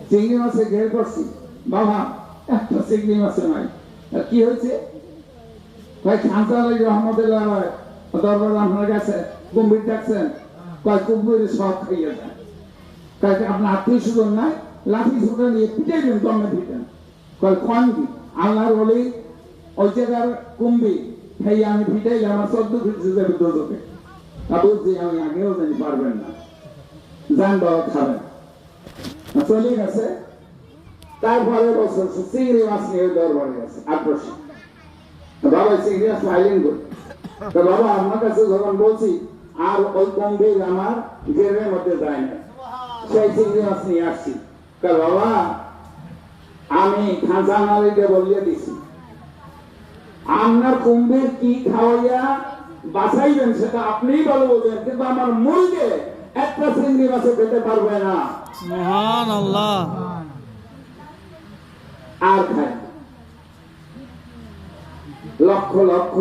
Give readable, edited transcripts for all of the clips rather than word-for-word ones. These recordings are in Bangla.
চিংড়ি মাছে ঘের করছি বাবা, একটা চিংড়ি মাছে নাই। কি হয়েছে? খানসার রহমতুল্লাহ দরবার আপনার কাছে কুম্ভীর দেখছেন, কয় কুম্ভীর সব খাইয়ে দেন। আপনার আত্মীয় স্বজন নাই, লাঠি ছুটে নিয়ে পিটাই দেন, দমে পিটেন। কয় কন কি আল্লাহর বলি ওই জায়গার কুম্ভীর খাইয়ে আমি পিটাইলে আমার 14 ফিট যাবে দোজকে। বুঝছি আমি আগেও জানি পারবেন না, যান বাবা খাবেন। চলে গেছে। তারপরে বছর চিংড়ি মাছ নিয়ে দরবারে গেছে আকর্ষণ। বাবা চিংড়ি মাছ খাইলেন করি। তো বাবা আপনার কাছে যখন বলছি আর ওই কুম্ভীর আমার ঘেরের মধ্যে যায় না, সেই চিংড়ি মাছ নিয়ে আসছি। বাবা আমি খাঁচা নালিকে বলিয়ে দিছি, আপনার কুম্ভীর কি খাওয়াইয়া বাঁচাইবেন সেটা আপনিই ভালো বলবেন, কিন্তু আমার মুরগে একটা চিংড়ি মাছে খেতে পারবে না। মহান আল্লাহ। আর খায় লক্ষ লক্ষ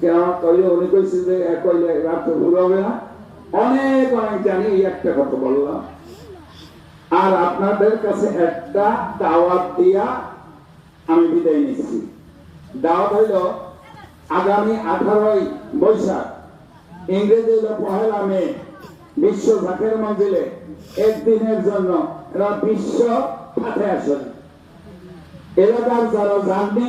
কেন কইলে উনি কইছে যে কইলে রাত ভুল হবে না। অনেক অনেক জানি, এই একটা কথা বললাম। আর আপনাদের কাছে একটা দাওয়াত দিয়া আমি বিদায় নিচ্ছি। দাওয়াত হইল আগামী 18ই বৈশাখ, ইংরেজি হইল 1 মে, বিশ্ব জাকের মঞ্জিলে একদিনের জন্য এরা বিশ্ব ফাতে আসেন। এলাকার যারা জাননি